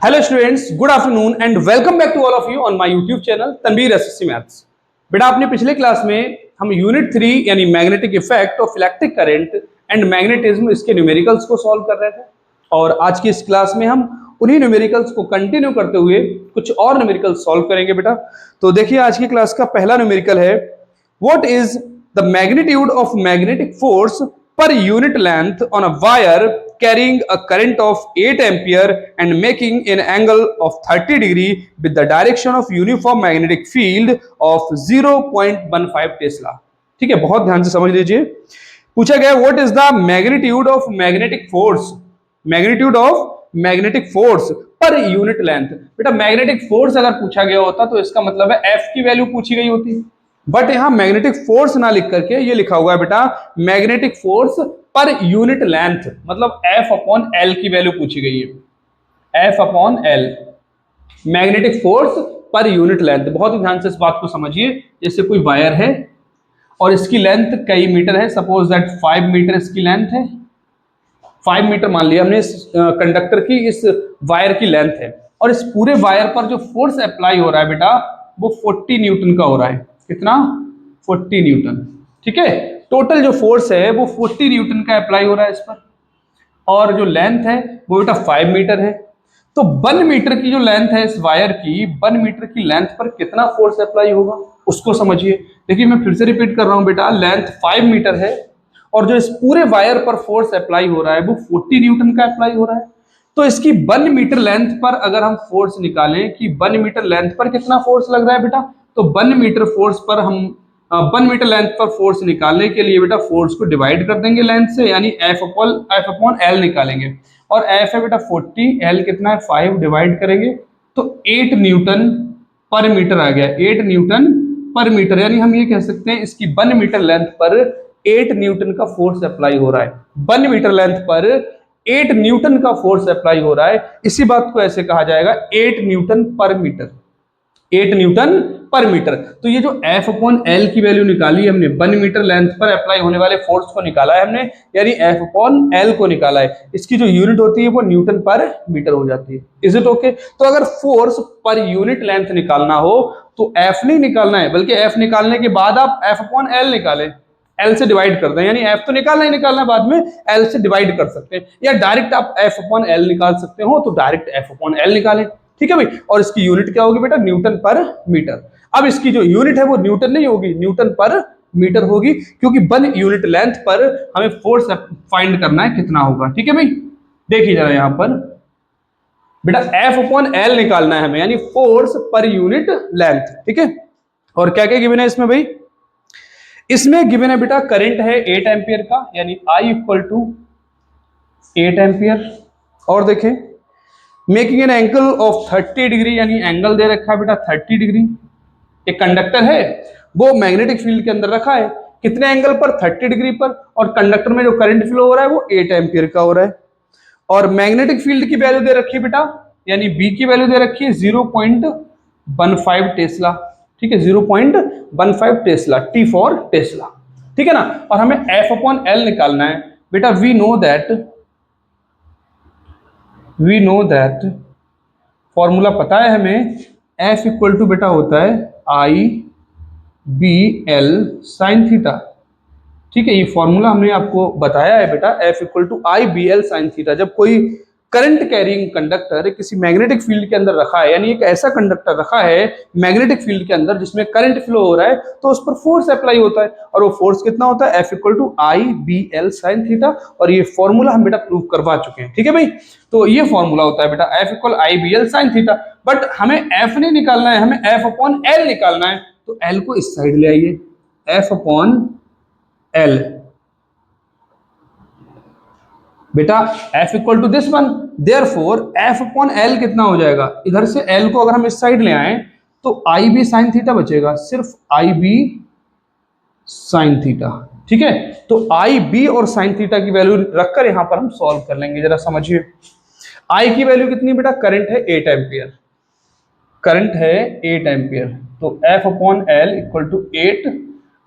Hello students, good afternoon and welcome back to all of you on my YouTube channel Tanveer SSC maths. बेटा, आपने पिछले class में हम unit 3 यानी magnetic effect of electric current and magnetism इसके numericals को solve कर रहे थे और आज की इस क्लास में हम उन्हीं न्यूमेरिकल्स को कंटिन्यू करते हुए कुछ और न्यूमेरिकल्स सॉल्व करेंगे। बेटा तो देखिए, आज की क्लास का पहला न्यूमेरिकल है, what is the magnitude of magnetic force per unit length on a wire carrying a current of 8 ampere and making an angle of 30 degree with the direction of uniform magnetic field of 0.15 Tesla. ठीक है, बहुत ध्यान से समझ लीजिए। पूछा गया what is the magnitude of magnetic force, magnitude of magnetic force पर यूनिट लेंथ। बेटा मैग्नेटिक फोर्स अगर पूछा गया होता तो इसका मतलब है एफ की वैल्यू पूछी गई होती, बट यहां मैग्नेटिक फोर्स ना लिख करके ये लिखा हुआ है बेटा मैग्नेटिक फोर्स पर यूनिट लेंथ, मतलब एफ अपॉन एल की वैल्यू पूछी गई है, F upon L magnetic force पर यूनिट लेंथ। बहुत ही ध्यान से इस बात को समझिए। जैसे कोई वायर है और इसकी लेंथ कई मीटर है, सपोज दैट 5 मीटर इसकी लेंथ है, 5 मीटर मान लिया हमने इस कंडक्टर की, इस वायर की लेंथ है और इस पूरे वायर पर जो फोर्स अप्लाई हो रहा है बेटा वो 40 न्यूटन का हो रहा है। कितना? 40 न्यूटन। ठीक है, टोटल जो फोर्स है वो 40 न्यूटन का अप्लाई हो रहा है इस पर और जो लेंथ है वो बेटा 5 मीटर है। तो 1 मीटर की जो लेंथ है इस वायर की, 1 मीटर की लेंथ पर कितना फोर्स अप्लाई होगा उसको समझिए। देखिए मैं फिर से रिपीट कर रहा हूं बेटा, लेंथ 5 मीटर है और जो इस पूरे वायर पर फोर्स अप्लाई हो रहा है वो 40 न्यूटन का अप्लाई हो रहा है। तो इसकी 1 मीटर लेंथ पर अगर हम फोर्स निकालें कि 1 मीटर लेंथ पर कितना फोर्स लग रहा है बेटा, तो 1 मीटर फोर्स पर हम 1 मीटर लेंथ पर फोर्स निकालने के लिए बेटा फोर्स को डिवाइड कर देंगे लेंथ से, यानी एफ अपॉन एल निकालेंगे और एफ है बेटा 40, एल कितना है 5, डिवाइड करेंगे तो 8 न्यूटन पर मीटर आ गया, 8 न्यूटन पर मीटर। यानी हम ये कह सकते हैं इसकी 1 मीटर लेंथ पर 8 न्यूटन का फोर्स अप्लाई हो रहा है। 1 मीटर लेंथ पर 8 न्यूटन का फोर्स अप्लाई हो रहा है। इसी बात को ऐसे कहा जाएगा 8 न्यूटन पर मीटर, 8 न्यूटन पर मीटर। तो ये जो एफ अपॉन एल की वैल्यू निकाली हमने, 1 मीटर लेंथ पर अप्लाई होने वाले फोर्स को निकाला है हमने, यानी एफ अपॉन एल को निकाला है। इसकी जो यूनिट होती है वो न्यूटन पर मीटर हो जाती है। Is it okay? तो अगर फोर्स पर यूनिट लेंथ निकालना हो तो एफ नहीं निकालना है, बल्कि एफ निकालने के बाद आप एफ अपॉन एल निकालें, एल से डिवाइड कर दें, यानी एफ तो निकालना ही निकालना है, बाद में एल से डिवाइड कर सकते हैं, या डायरेक्ट आप एफ अपॉन एल निकाल सकते हो तो डायरेक्ट एफ अपॉन एल निकालें। ठीक है भाई, और इसकी यूनिट क्या होगी बेटा? न्यूटन पर मीटर। अब इसकी जो यूनिट है वो न्यूटन नहीं होगी, न्यूटन पर मीटर होगी, क्योंकि 1 यूनिट लेंथ पर हमें फोर्स फाइंड करना है कितना होगा। ठीक है भाई, देखिए जरा यहां पर बेटा एफ अपॉन एल निकालना है हमें, यानी फोर्स पर यूनिट लेंथ। ठीक है, और क्या क्या गिवन है इसमें भाई? इसमें गिवन है बेटा करंट है 8 एम्पियर का, यानी आई इक्वल टू 8 एम्पियर, और देखें making an angle of 30 degree, यानी एंगल दे रखा है बेटा 30 डिग्री। एक कंडक्टर है वो मैग्नेटिक फील्ड के अंदर रखा है, कितने एंगल पर? 30 डिग्री पर, और कंडक्टर में जो करंट फ्लो हो रहा है वो 8 एम्पियर का हो रहा है। और मैग्नेटिक फील्ड की वैल्यू दे रखी है बेटा, यानी बी की वैल्यू दे रखी है 0.15 टेस्ला। ठीक है, 0.15 टेस्ला, टी फॉर टेस्ला। ठीक है ना, और हमें एफ अपॉन एल निकालना है बेटा। वी नो दैट फॉर्मूला पता है हमें, एफ इक्वल टू बेटा होता है I B L sine theta. ठीक है, ये फॉर्मूला हमने आपको बताया है बेटा, F equal to I B L sine theta. जब कोई करंट कैरिंग कंडक्टर किसी मैग्नेटिक फील्ड के अंदर रखा है, यानी एक ऐसा कंडक्टर रखा है मैग्नेटिक फील्ड के अंदर जिसमें करंट फ्लो हो रहा है, तो उस पर फोर्स अप्लाई होता है, और वो फोर्स कितना होता है? F equal to I B L sine theta. और ये फॉर्मूला हम बेटा प्रूव करवा चुके हैं। ठीक है भाई, तो ये फॉर्मूला होता है बेटा F equal I B L sine theta. But हमें एफ नहीं निकालना है, हमें एफ अपॉन एल निकालना है। तो एल को इस साइड ले आइए, एफ अपॉन एल बेटा f equal to this one, therefore f upon L कितना हो जाएगा? इधर से l को अगर हम इस साइड ले आए तो आई बी साइन थीटा बचेगा, सिर्फ आई बी साइन थीटा। ठीक है, तो आई बी और साइन थीटा की वैल्यू रखकर यहां पर हम सॉल्व कर लेंगे। जरा समझिए, आई की वैल्यू कितनी बेटा? करंट है 8 एम्पियर, करंट है 8 एम्पियर, तो f upon L equal to 8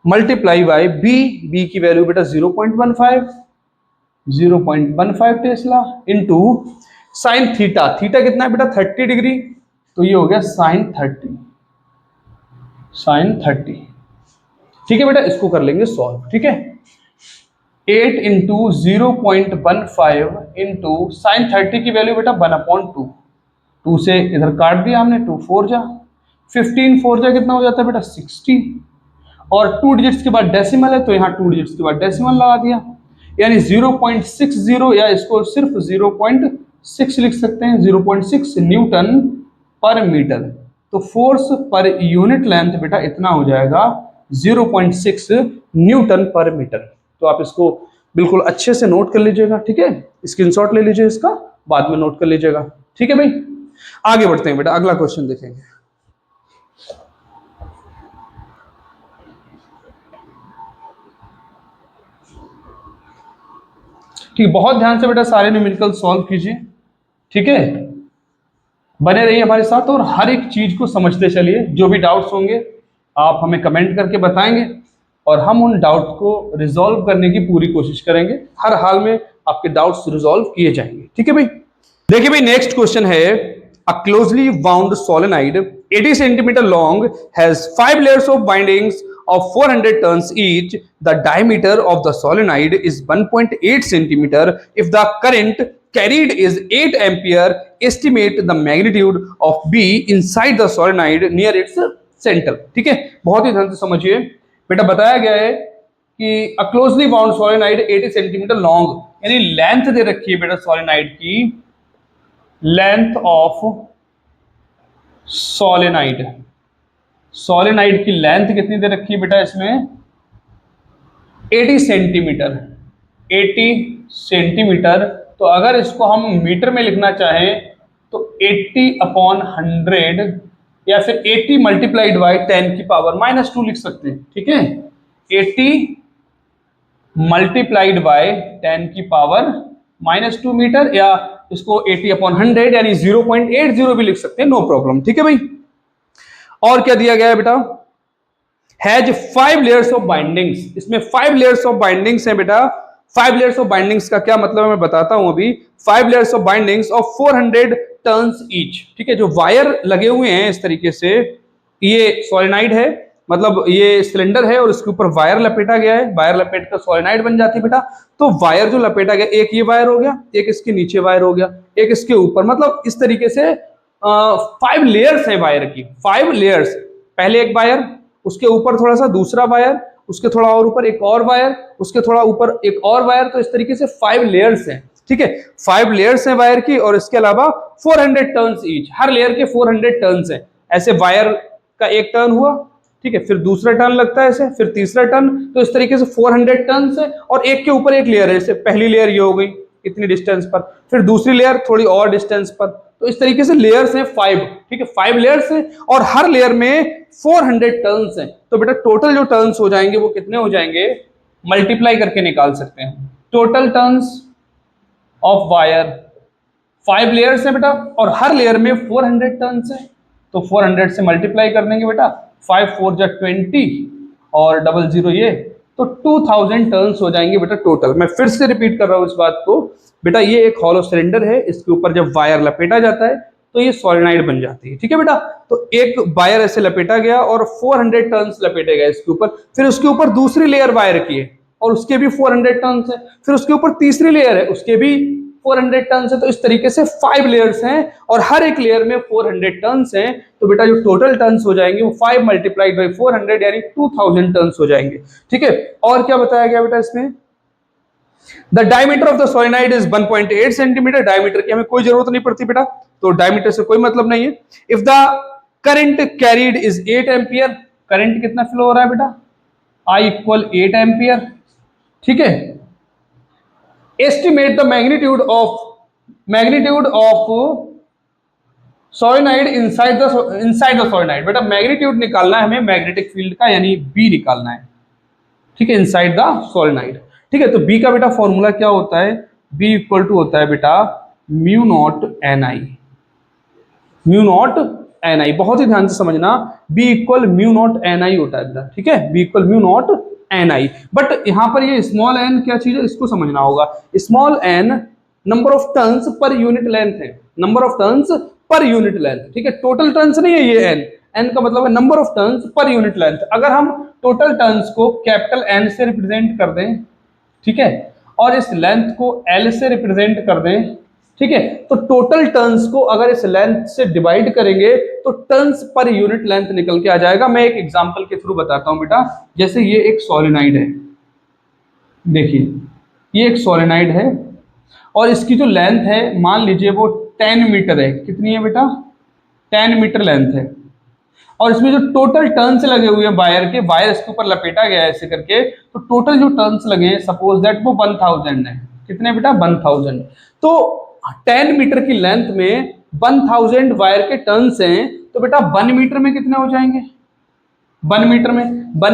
multiply by B की वैल्यू बेटा 0.15 tesla into sine theta, theta कितना है बेटा 30 डिग्री, तो ये हो गया साइन 30, साइन 30। ठीक है बेटा, इसको कर लेंगे सॉल्व। ठीक है, 8 इंटू 0.15 इंटू साइन 30 की वैल्यू बेटा 1/2, 2 से इधर काट दिया हमने, 2 4 जा 15, 4 जा कितना हो जाता है बेटा 60, और 2 डिजिट्स के बाद डेसिमल है तो यहाँ 2 डिजिट्स के बाद डेसिमल लगा दिया, यानी 0.60, या इसको सिर्फ 0.6 लिख सकते हैं, 0.6 न्यूटन पर मीटर। तो फोर्स पर यूनिट लेंथ बेटा इतना हो जाएगा 0.6 न्यूटन पर मीटर। तो आप इसको बिल्कुल अच्छे से नोट कर लीजिएगा। ठीक है, स्क्रीनशॉट ले लीजिए इसका, बाद में नोट कर लीजिएगा। ठीक है भाई, आगे बढ़ते हैं बेटा, अगला क्वेश्चन देखेंगे। ठीक, बहुत ध्यान से बेटा सारे न्यूमेरिकल सॉल्व कीजिए। ठीक है, बने रहिए हमारे साथ और हर एक चीज को समझते चलिए। जो भी डाउट्स होंगे आप हमें कमेंट करके बताएंगे और हम उन डाउट को रिजॉल्व करने की पूरी कोशिश करेंगे। हर हाल में आपके डाउट्स रिजॉल्व किए जाएंगे। ठीक है भाई, देखिए भाई नेक्स्ट क्वेश्चन है, a closely wound solenoid 80 centimetre long has 5 layers of bindings of 400 turns each. The diameter of the solenoid is 1.8 centimeter. If the current carried is 8 ampere, estimate the magnitude of B inside the solenoid near its center. ठीक है, बहुत ही ध्यान से समझिए बेटा, बताया गया है कि a closely wound solenoid 80 centimetre long, यानी लेंथ दे रखी है बेटा सोलेनाइड की, लेंथ ऑफ सोलेनाइड, सोलेनाइड की लेंथ कितनी दे रखी है बेटा इसमें 80 सेंटीमीटर, 80 सेंटीमीटर। तो अगर इसको हम मीटर में लिखना चाहें तो 80/100 या फिर 80 मल्टीप्लाइड बाई 10 की पावर -2 लिख सकते हैं। ठीक है, 80 मल्टीप्लाइड बाय 10 की पावर -2 मीटर, या इसको 80/100 यानी 0.80 भी लिख सकते हैं, नो प्रॉब्लम। ठीक है भाई, और क्या दिया गया है बेटा, हैज 5 लेयर्स ऑफ बाइंडिंग्स, इसमें 5 लेयर्स ऑफ बाइंडिंग्स हैं बेटा। 5 लेयर्स ऑफ बाइंडिंग्स का क्या मतलब है मैं बताता हूं अभी। 5 layers of bindings of 400 turns each. ठीक है, जो वायर लगे हुए हैं इस तरीके से, ये सोलेनाइड है, मतलब ये सिलेंडर है और इसके ऊपर वायर लपेटा गया है, वायर लपेट कर सोलेनाइड बन जाती है बेटा। तो वायर जो लपेटा गया, एक ये वायर हो गया, एक इसके नीचे वायर हो गया, एक इसके ऊपर, मतलब इस तरीके से 5 लेयर्स है वायर की, 5 लेयर्स। पहले एक वायर, उसके ऊपर थोड़ा सा दूसरा वायर, उसके थोड़ा और ऊपर एक और वायर, उसके थोड़ा ऊपर एक और वायर, तो इस तरीके से 5 लेयर्स हैं। ठीक है, 5 लेयर्स हैं वायर की, और इसके अलावा 400 टर्न्स ईच, हर लेयर के 400 टर्न्स हैं। ऐसे वायर का एक टर्न हुआ, ठीक है, फिर दूसरा टर्न लगता है ऐसे, फिर तीसरा टर्न, तो इस तरीके से 400 टर्न्स है, और एक के ऊपर एक लेयर है। जैसे पहली लेयर ये हो गई इतनी डिस्टेंस पर, फिर दूसरी लेयर थोड़ी और डिस्टेंस पर, तो इस तरीके से लेयर्स हैं 5। ठीक है, 5 लेयर्स हैं और हर लेयर में 400 टर्न्स हैं। तो बेटा टोटल जो टर्न्स हो जाएंगे वो कितने हो जाएंगे, मल्टीप्लाई करके निकाल सकते हैं। Total turns of wire, 5 layers हैं बेटा और हर लेयर में 400 टर्न्स हैं, तो 400 से मल्टीप्लाई कर देंगे बेटा, 5 4 जा 20 और 00 ये, तो 2000 टर्न्स हो जाएंगे बेटा टोटल। मैं फिर से रिपीट कर रहा हूं इस बात को बेटा, ये एक हॉलो सिलेंडर है, इसके ऊपर जब वायर लपेटा जाता है तो ये सोलेनाइड बन जाती है। ठीक है बेटा, तो एक वायर ऐसे लपेटा गया और 400 टर्न्स लपेटे गए इसके ऊपर, फिर उसके ऊपर दूसरी लेयर वायर की है और उसके भी 400 टर्न्स है, फिर उसके ऊपर तीसरी लेयर है, उसके भी 400 टर्न्स है। तो इस तरीके से 5 लेयर्स हैं और हर एक लेयर में 400 टर्न्स हैं। तो बेटा जो टोटल टर्न्स हो जाएंगे वो 5 मल्टीप्लाइड बाई 400 यानी 2000 टर्न्स हो जाएंगे। ठीक है, और क्या बताया गया बेटा इसमें, the diameter of the solenoid is 1.8 centimetre. Diameter की हमें कोई जरूरत नहीं पड़ती बेटा, तो डायमीटर से कोई मतलब नहीं है। If the current carried is 8 ampere, current कितना फ्लो हो रहा है बेटा, I इक्वल 8 एम्पियर। ठीक है, estimate the magnitude of solenoid inside the solenoid. बेटा मैग्नीट्यूड निकालना है हमें मैग्नेटिक फील्ड का, यानी बी निकालना है। ठीक है, इनसाइड द सोलेनाइड। ठीक है, तो बी का बेटा फॉर्मूला क्या होता है, बी इक्वल टू होता है बेटा mu naught n I, mu naught n I. बहुत ही ध्यान से समझना, B equal mu naught n I होता है बेटा। ठीक है, B equal mu naught n I. But यहां पर ये स्मॉल एन क्या चीज है, इसको समझना होगा। Small n number of turns per unit length है, number of turns per unit length, ठीक है, टोटल टर्न्स नहीं है ये एन, एन का मतलब है number of turns per unit length. अगर हम टोटल टर्न्स को कैपिटल एन से रिप्रेजेंट कर दें, ठीक है, और इस लेंथ को एल से रिप्रेजेंट कर दें, ठीक है, तो टोटल टर्न्स को अगर इस लेंथ से डिवाइड करेंगे तो टर्न्स पर यूनिट लेंथ निकल के आ जाएगा। मैं एक एग्जांपल के थ्रू बताता हूं बेटा। जैसे ये एक सोलेनाइड है, देखिए ये एक सोलेनाइड है और इसकी जो लेंथ है मान लीजिए वो 10 मीटर है। कितनी है बेटा? 10 मीटर लेंथ है। और इसमें जो टोटल टर्न्स लगे हुए हैं वायर के, वायर इसके ऊपर लपेटा गया है ऐसे करके, तो टोटल जो टर्न्स लगे हैं सपोज दैट वो 1000 है। कितने बेटा? 1000। तो 10 मीटर की लेंथ में 1000 वायर के टर्न्स हैं, तो बेटा 1 मीटर में कितने हो जाएंगे? 1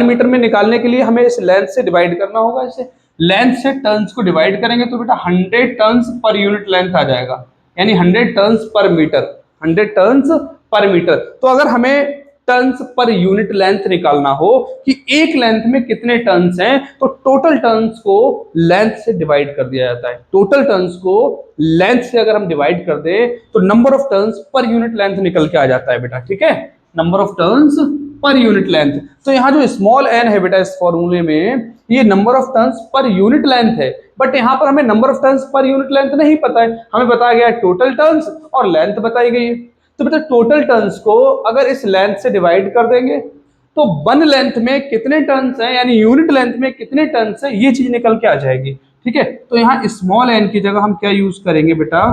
मीटर में निकालने के लिए हमें इस लेंथ से डिवाइड करना होगा। इसे लेंथ से टर्न्स को डिवाइड करेंगे तो बेटा 100 टर्न्स पर यूनिट लेंथ आ जाएगा, यानी 100 turns per metre, 100 turns per metre. तो अगर हमें टर्न्स पर यूनिट लेंथ निकालना हो कि एक लेंथ में कितने टर्न्स हैं, तो टोटल टर्न्स को लेंथ से डिवाइड कर दिया जाता है। टोटल टर्न्स को लेंथ से अगर हम डिवाइड कर दें तो number of turns per unit length निकल के आ जाता है बेटा, ठीक है, number of turns per unit length. तो यहाँ जो स्मॉल एन है बेटा इस फॉर्मूले में, ये number of turns per unit length है, बट यहाँ पर हमें number of turns per unit length नहीं पता है, हमें बताया गया है टोटल टर्न्स और लेंथ बताई गई है। तो बेटा टोटल टर्न्स को अगर इस लेंथ से डिवाइड कर देंगे तो वन लेंथ में कितने टर्न्स हैं, यानी यूनिट लेंथ में कितने टर्न्स हैं, ये चीज निकल के आ जाएगी, ठीक है। तो यहाँ स्मॉल एन की जगह हम क्या यूज करेंगे बेटा?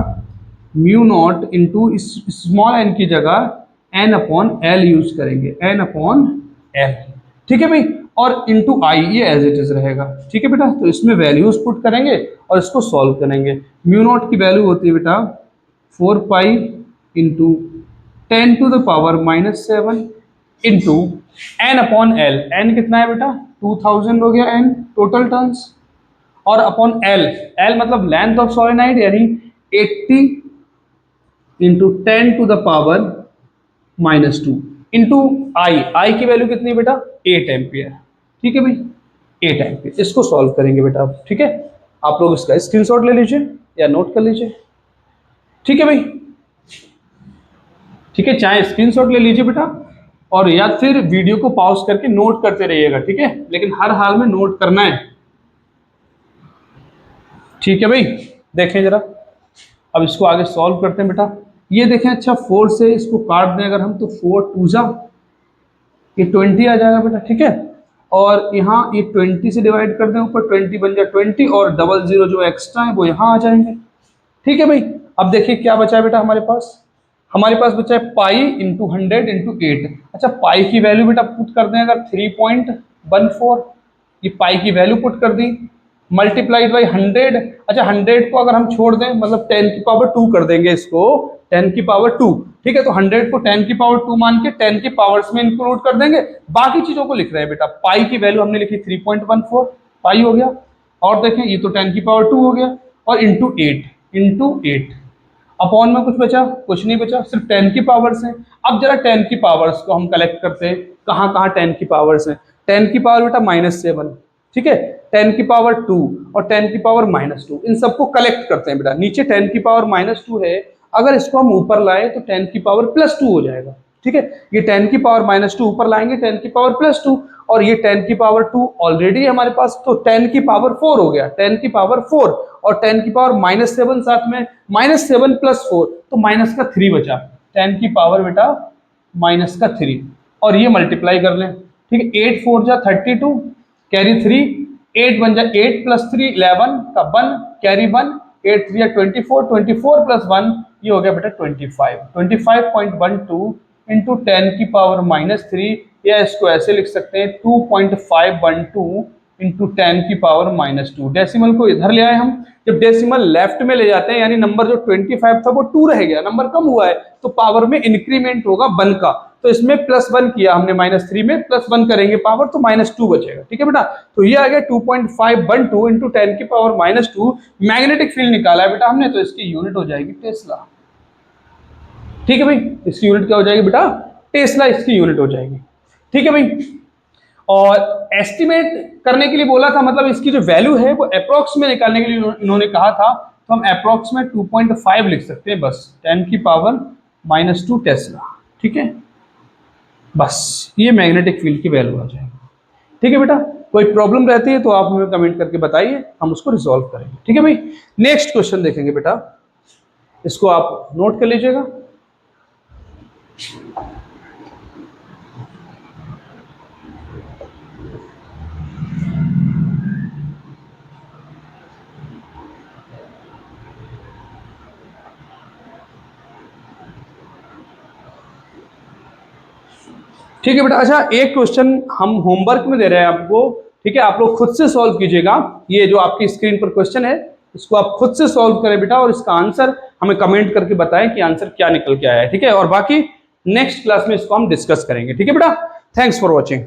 Mu not into small N की जगह एन अपॉन एल यूज करेंगे, एन अपॉन एल, ठीक है भाई, और इंटू आई ये एज इट इज रहेगा, ठीक है बेटा। तो इसमें वैल्यूज पुट करेंगे और इसको सॉल्व करेंगे। म्यू नॉट की वैल्यू होती है बेटा 4 pi into 10 to the power -7 into n upon L. N कितना है बेटा? 2000 हो गया एन टोटल टर्न्स, और अपॉन एल, एल मतलब लेंथ ऑफ सोलेनाइड, यानी 80 into 10 to the power -2 into I. I की वैल्यू कितनी बेटा? 8 एम्पियर, ठीक है भाई, 8 एम्पियर। इसको सॉल्व करेंगे बेटा आप, ठीक है। आप लोग इसका स्क्रीनशॉट ले लीजिए या नोट कर लीजिए, ठीक है भाई, ठीक है, चाहे स्क्रीनशॉट ले लीजिए बेटा और या फिर वीडियो को पॉज करके नोट करते रहिएगा, ठीक है, लेकिन हर हाल में नोट करना है, ठीक है भाई। देखें जरा, अब इसको आगे सॉल्व करते हैं बेटा। ये देखें, अच्छा 4 से इसको काट दें अगर हम, तो 4 2 जा, ये 20 आ जाएगा बेटा, ठीक है, और यहाँ ये 20 से डिवाइड कर दें, ऊपर 20 बन जाए 20, और 00 जो एक्स्ट्रा है वो यहाँ आ जाएंगे, ठीक है भाई। अब देखिए क्या बचा है बेटा हमारे पास, हमारे पास बचा है पाई इंटू 100 इंटू 8। अच्छा पाई की वैल्यू बेटा पुट कर दें अगर 3.14, ये पाई की वैल्यू पुट कर दी, मल्टीप्लाइड बाई 100। अच्छा 100 को अगर हम छोड़ दें, मतलब 10 की पावर 2 कर देंगे इसको, 10 की पावर 2, ठीक है, तो 100 को 10 की पावर 2 मान के 10 की पावर्स में इंक्लूड कर देंगे, बाकी चीजों को लिख रहे हैं बेटा। पाई की वैल्यू हमने लिखी 3.14 पाई हो गया, और देखें ये तो 10 की पावर 2 हो गया, और इंटू 8 अपॉन में कुछ बचा? कुछ नहीं बचा, सिर्फ 10 की पावर्स हैं। अब जरा 10 की पावर्स को हम कलेक्ट करते हैं, कहाँ कहाँ 10 की पावर्स हैं। 10 की पावर बेटा -7, ठीक है, 10 की पावर 2 और 10 की पावर -2, इन सबको कलेक्ट करते हैं बेटा। नीचे 10 की पावर -2 है, अगर इसको हम ऊपर लाए तो 10 की पावर +2 हो जाएगा, ठीक है। ये 10 की पावर -2 ऊपर लाएंगे, 10 की पावर +2, और ये 10 की पावर 2 ऑलरेडी हमारे पास, तो 10 की पावर 4 हो गया, 10 की पावर 4, और 10 की पावर -7 साथ में, -7 + 4 तो माइनस का 3 बचा, 10 की पावर बेटा -3, और ये मल्टीप्लाई कर लें, ठीक है, 8 4 जा 32, कैरी 3, 8 बन जा 8 + 3 11 का 1, कैरी 1, 8 3 24, 24 + 1 ये हो गया बेटा 25, 25.12 इंटू 10 की पावर -3, या इसको ऐसे लिख सकते हैं 2.512 इंटू 10 की पावर -2। डेसिमल को इधर ले आए हम, जब डेसिमल लेफ्ट में ले जाते हैं यानी नंबर जो 25 था वो 2 रह गया, नंबर कम हुआ है, तो पावर में इंक्रीमेंट होगा 1 का, तो इसमें +1 किया हमने, -3 में +1 करेंगे पावर तो -2 बचेगा, ठीक है बेटा। तो ये आ गया 2.512 इंटू 10 की पावर -2। मैग्नेटिक फील्ड निकाला है बेटा हमने, तो इसकी यूनिट हो जाएगी टेस्ला, ठीक है भाई, इसकी यूनिट क्या हो जाएगी बेटा? टेस्ला इसकी यूनिट हो जाएगी, ठीक है भाई। और एस्टिमेट करने के लिए बोला था, मतलब इसकी जो वैल्यू है वो अप्रोक्स में निकालने के लिए इन्होंने कहा था, तो हम अप्रॉक्स में 2.5 लिख सकते हैं बस, 10⁻⁻² टेस्ला। ठीक है, बस ये मैग्नेटिक फील्ड की वैल्यू आ जाएगी। ठीक है बेटा, कोई प्रॉब्लम रहती है तो आप हमें कमेंट करके बताइए, हम उसको रिजॉल्व करेंगे। ठीक है भाई, नेक्स्ट क्वेश्चन देखेंगे बेटा, इसको आप नोट कर लीजिएगा। ठीक है बेटा, अच्छा एक क्वेश्चन हम होमवर्क में दे रहे हैं आपको। ठीक है, आप लोग खुद से सॉल्व कीजिएगा। ये जो आपकी स्क्रीन पर क्वेश्चन है, इसको आप खुद से सॉल्व करें बेटा, और इसका आंसर हमें कमेंट करके बताएं कि आंसर क्या निकल के आया है। ठीक है, और बाकी नेक्स्ट क्लास में इसको हम डिस्कस करेंगे। ठीक है बेटा, थैंक्स फॉर वॉचिंग।